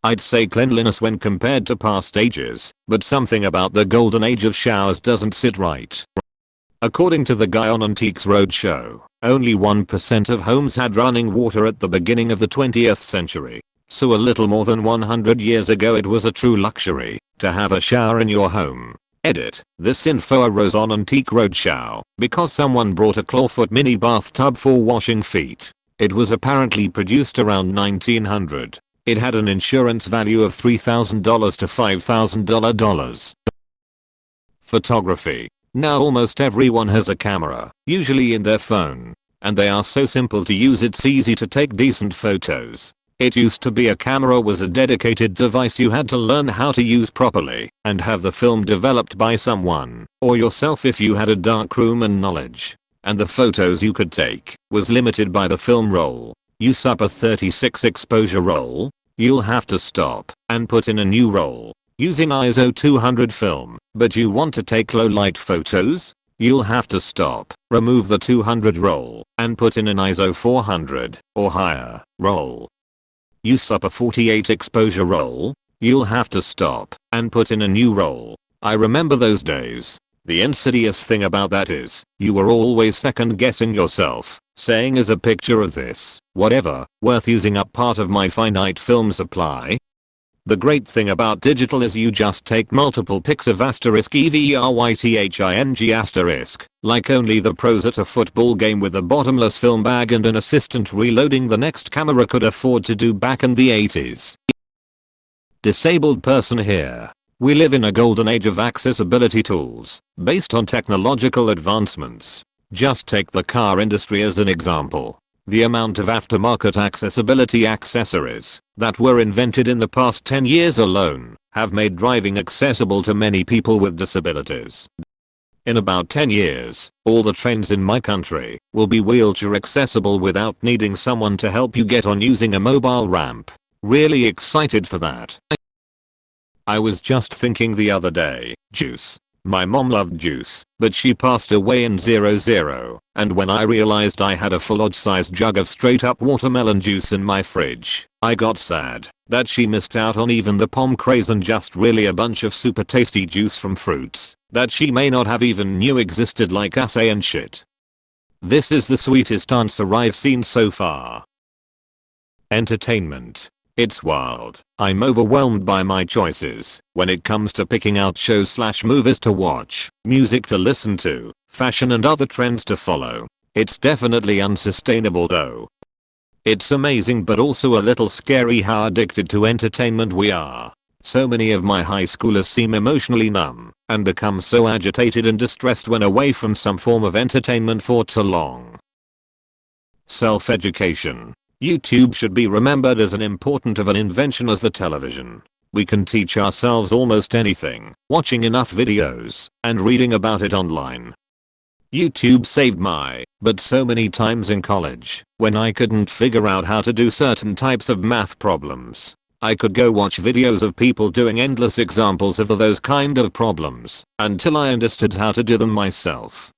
I'd say cleanliness when compared to past ages, but something about the golden age of showers doesn't sit right. According to the guy on Antiques Roadshow, only 1% of homes had running water at the beginning of the 20th century. So a little more than 100 years ago it was a true luxury to have a shower in your home. Edit. This info arose on Antique Roadshow because someone brought a clawfoot mini bathtub for washing feet. It was apparently produced around 1900. It had an insurance value of $3,000 to $5,000. Photography. Now almost everyone has a camera, usually in their phone. And they are so simple to use it's easy to take decent photos. It used to be a camera was a dedicated device you had to learn how to use properly and have the film developed by someone or yourself if you had a darkroom and knowledge. And the photos you could take was limited by the film roll. Use up a 36 exposure roll, you'll have to stop and put in a new roll using ISO 200 film, but you want to take low light photos? You'll have to stop, remove the 200 roll and put in an ISO 400 or higher roll. Use up a 48 exposure roll, you'll have to stop and put in a new roll. I remember those days. The insidious thing about that is, you were always second guessing yourself, saying is a picture of this, whatever, worth using up part of my finite film supply? The great thing about digital is you just take multiple pics of *everything*, like only the pros at a football game with a bottomless film bag and an assistant reloading the next camera could afford to do back in the 80s. Disabled person here. We live in a golden age of accessibility tools, based on technological advancements. Just take the car industry as an example. The amount of aftermarket accessibility accessories that were invented in the past 10 years alone have made driving accessible to many people with disabilities. In about 10 years, all the trains in my country will be wheelchair accessible without needing someone to help you get on using a mobile ramp. Really excited for that. I was just thinking the other day, juice. My mom loved juice, but she passed away in 00, and when I realized I had a full-sized jug of straight up watermelon juice in my fridge, I got sad that she missed out on even the pom craze and just really a bunch of super tasty juice from fruits that she may not have even knew existed like acai and shit. This is the sweetest answer I've seen so far. Entertainment. It's wild. I'm overwhelmed by my choices when it comes to picking out shows/movies to watch, music to listen to, fashion and other trends to follow. It's definitely unsustainable though. It's amazing but also a little scary how addicted to entertainment we are. So many of my high schoolers seem emotionally numb and become so agitated and distressed when away from some form of entertainment for too long. Self-education. YouTube should be remembered as an important of an invention as the television. We can teach ourselves almost anything, watching enough videos, and reading about it online. YouTube saved my butt so many times in college, when I couldn't figure out how to do certain types of math problems. I could go watch videos of people doing endless examples of those kind of problems, until I understood how to do them myself.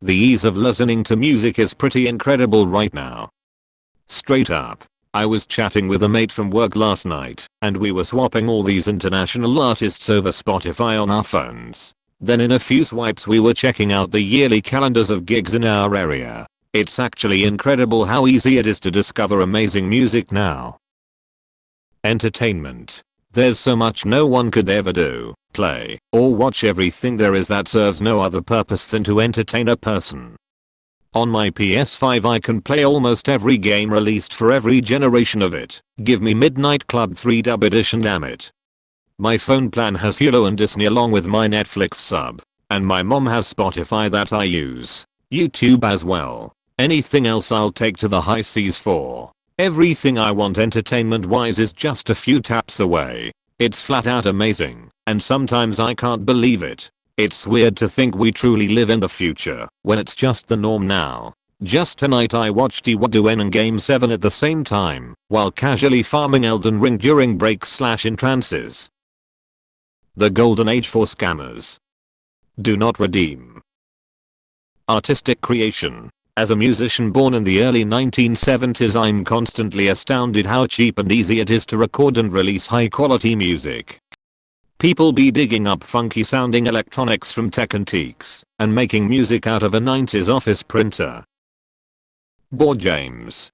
The ease of listening to music is pretty incredible right now. Straight up. I was chatting with a mate from work last night, and we were swapping all these international artists over Spotify on our phones. Then in a few swipes we were checking out the yearly calendars of gigs in our area. It's actually incredible how easy it is to discover amazing music now. Entertainment. There's so much no one could ever do, play, or watch everything there is that serves no other purpose than to entertain a person. On my PS5 I can play almost every game released for every generation of it. Give me Midnight Club 3 Dub Edition damn it. My phone plan has Hulu and Disney along with my Netflix sub. And my mom has Spotify that I use. YouTube as well. Anything else I'll take to the high seas for. Everything I want entertainment wise is just a few taps away. It's flat out amazing, and sometimes I can't believe it. It's weird to think we truly live in the future, when it's just the norm now. Just tonight I watched Iwaduen and Game 7 at the same time, while casually farming Elden Ring during breaks/in trances. The golden age for scammers. Do not redeem. Artistic creation. As a musician born in the early 1970s, I'm constantly astounded how cheap and easy it is to record and release high quality music. People be digging up funky sounding electronics from tech antiques and making music out of a 90s office printer. Board games.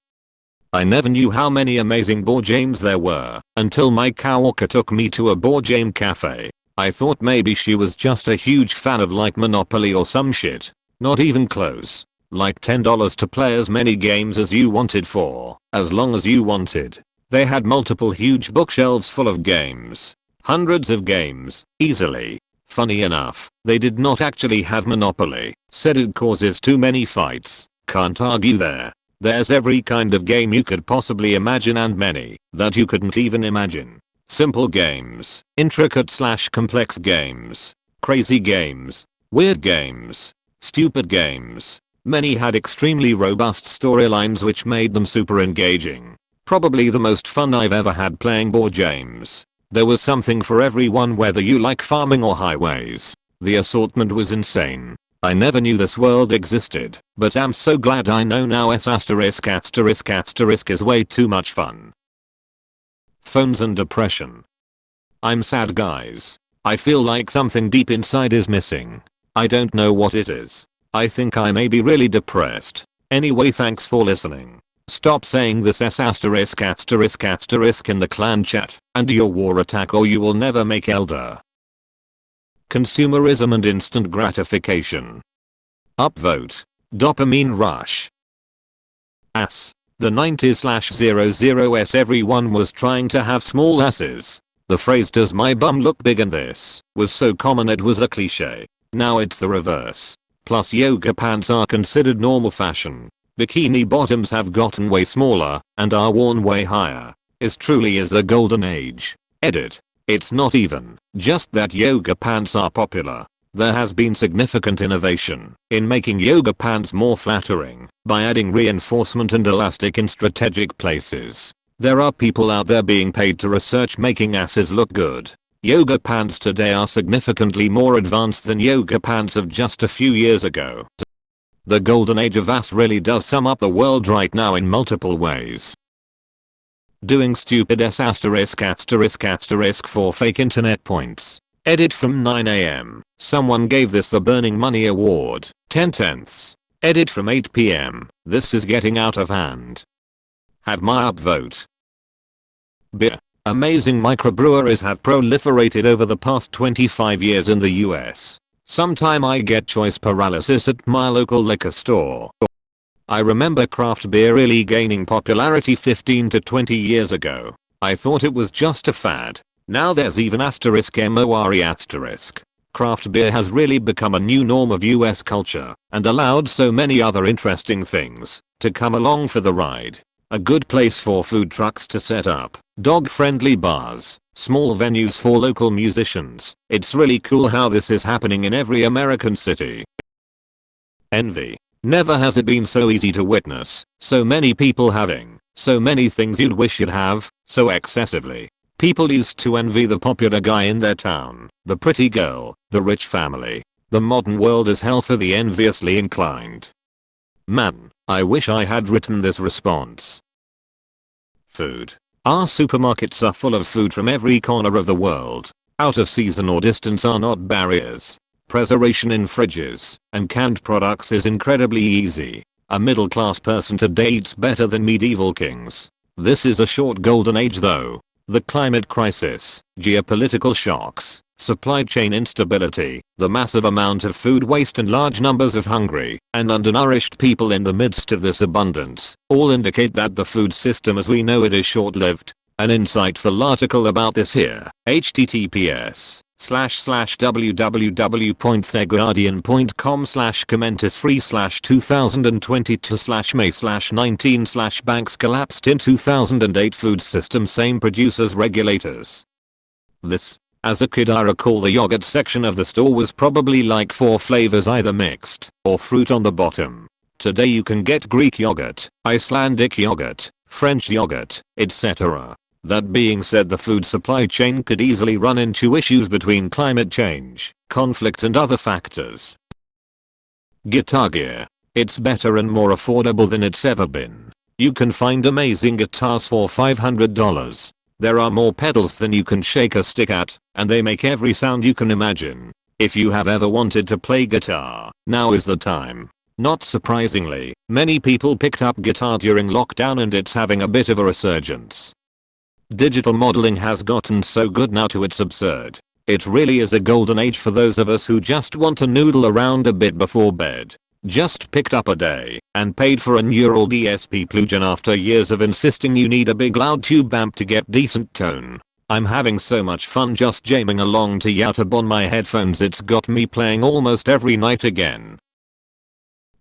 I never knew how many amazing board games there were until my coworker took me to a board game cafe. I thought maybe she was just a huge fan of like Monopoly or some shit. Not even close. Like $10 to play as many games as you wanted for as long as you wanted. They had multiple huge bookshelves full of games. Hundreds of games, easily. Funny enough, they did not actually have Monopoly. Said it causes too many fights. Can't argue there. There's every kind of game you could possibly imagine and many that you couldn't even imagine. Simple games, intricate/complex games, crazy games, weird games, stupid games. Many had extremely robust storylines which made them super engaging. Probably the most fun I've ever had playing board games. There was something for everyone, whether you like farming or highways. The assortment was insane. I never knew this world existed, but I'm so glad I know now. S*** is way too much fun. Phones and depression. I'm sad, guys. I feel like something deep inside is missing. I don't know what it is. I think I may be really depressed. Anyway, thanks for listening. Stop saying this in the clan chat and your war attack, or you will never make elder. Consumerism and instant gratification. Upvote. Dopamine rush. Ass. The 90s/00s, everyone was trying to have small asses. The phrase "does my bum look big in this" was so common it was a cliche. Now it's the reverse. Plus yoga pants are considered normal fashion. Bikini bottoms have gotten way smaller and are worn way higher. It truly is the golden age. Edit. It's not even just that yoga pants are popular. There has been significant innovation in making yoga pants more flattering by adding reinforcement and elastic in strategic places. There are people out there being paid to research making asses look good. Yoga pants today are significantly more advanced than yoga pants of just a few years ago. The golden age of ass really does sum up the world right now in multiple ways. Doing stupid s*** for fake internet points. Edit from 9am. Someone gave this the Burning Money Award. 10/10. Edit from 8pm. This is getting out of hand. Have my upvote. Beer. Amazing microbreweries have proliferated over the past 25 years in the US. Sometime I get choice paralysis at my local liquor store. I remember craft beer really gaining popularity 15 to 20 years ago. I thought it was just a fad. Now there's even *MORE*. Craft beer has really become a new norm of US culture and allowed so many other interesting things to come along for the ride. A good place for food trucks to set up, dog-friendly bars, small venues for local musicians. It's really cool how this is happening in every American city. Envy. Never has it been so easy to witness so many people having so many things you'd wish you'd have, so excessively. People used to envy the popular guy in their town, the pretty girl, the rich family. The modern world is hell for the enviously inclined. Man, I wish I had written this response. Food. Our supermarkets are full of food from every corner of the world. Out of season or distance are not barriers. Preservation in fridges and canned products is incredibly easy. A middle class person today eats better than medieval kings. This is a short golden age though. The climate crisis, geopolitical shocks, supply chain instability, the massive amount of food waste and large numbers of hungry and undernourished people in the midst of this abundance all indicate that the food system as we know it is short-lived. An insightful article about this here. https://www.theguardian.com/comments-free/2022/May/19/banks collapsed in 2008 food system same producers regulators. This. As a kid I recall the yogurt section of the store was probably like 4 flavors either mixed or fruit on the bottom. Today you can get Greek yogurt, Icelandic yogurt, French yogurt, etc. That being said, the food supply chain could easily run into issues between climate change, conflict and other factors. Guitar gear. It's better and more affordable than it's ever been. You can find amazing guitars for $500. There are more pedals than you can shake a stick at, and they make every sound you can imagine. If you have ever wanted to play guitar, now is the time. Not surprisingly, many people picked up guitar during lockdown and it's having a bit of a resurgence. Digital modeling has gotten so good now to it's absurd. It really is a golden age for those of us who just want to noodle around a bit before bed. Just picked up a day and paid for a neural DSP plugin after years of insisting you need a big loud tube amp to get decent tone. I'm having so much fun just jamming along to YouTube on my headphones, it's got me playing almost every night again.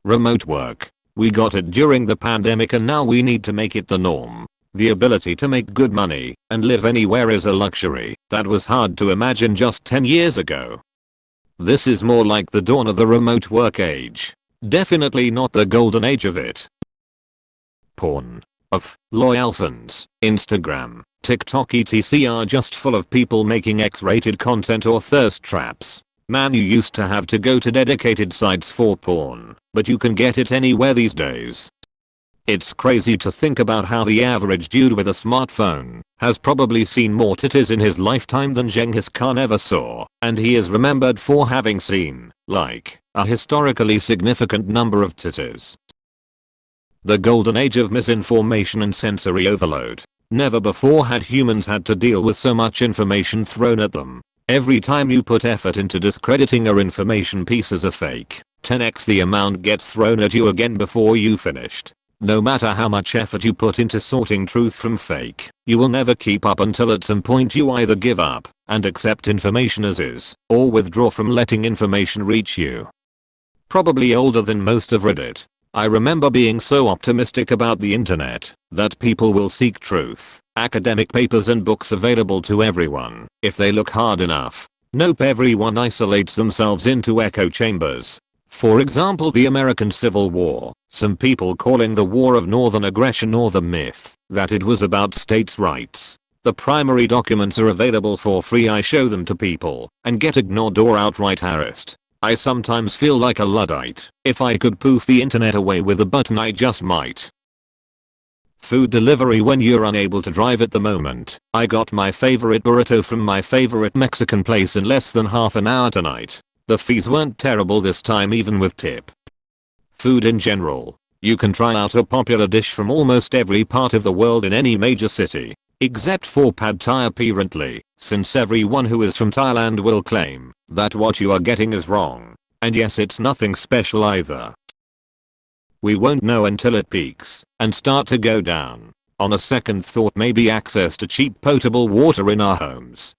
Remote work. We got it during the pandemic and now we need to make it the norm. The ability to make good money and live anywhere is a luxury that was hard to imagine just 10 years ago. This is more like the dawn of the remote work age. Definitely not the golden age of it. Porn. Loyalphans, Instagram, TikTok etc are just full of people making X-rated content or thirst traps. Man, you used to have to go to dedicated sites for porn, but you can get it anywhere these days. It's crazy to think about how the average dude with a smartphone has probably seen more titties in his lifetime than Genghis Khan ever saw, and he is remembered for having seen, like, a historically significant number of titties. The golden age of misinformation and sensory overload. Never before had humans had to deal with so much information thrown at them. Every time you put effort into discrediting a information piece as a fake, 10x the amount gets thrown at you again before you finished. No matter how much effort you put into sorting truth from fake, you will never keep up until at some point you either give up and accept information as is, or withdraw from letting information reach you. Probably older than most of Reddit. I remember being so optimistic about the internet that people will seek truth, academic papers and books available to everyone if they look hard enough. Nope, everyone isolates themselves into echo chambers. For example, the American Civil War, some people calling the War of Northern Aggression or the myth that it was about states' rights. The primary documents are available for free. I show them to people and get ignored or outright harassed. I sometimes feel like a Luddite. If I could poof the internet away with a button I just might. Food delivery when you're unable to drive at the moment. I got my favorite burrito from my favorite Mexican place in less than half an hour tonight. The fees weren't terrible this time even with tip. Food in general. You can try out a popular dish from almost every part of the world in any major city. Except for pad thai apparently, since everyone who is from Thailand will claim that what you are getting is wrong. And yes, it's nothing special either. We won't know until it peaks and start to go down. On a second thought, maybe access to cheap potable water in our homes.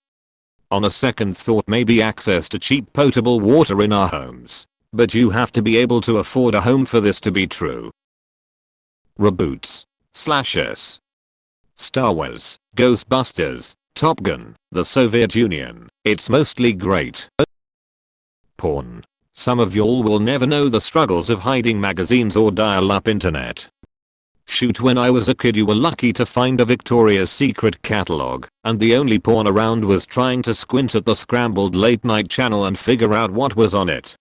On a second thought, maybe access to cheap potable water in our homes. But you have to be able to afford a home for this to be true. Reboots. Slashes. Star Wars, Ghostbusters, Top Gun, the Soviet Union. It's mostly great. Porn. Some of y'all will never know the struggles of hiding magazines or dial-up internet. Shoot, when I was a kid you were lucky to find a Victoria's Secret catalog, and the only porn around was trying to squint at the scrambled late night channel and figure out what was on it.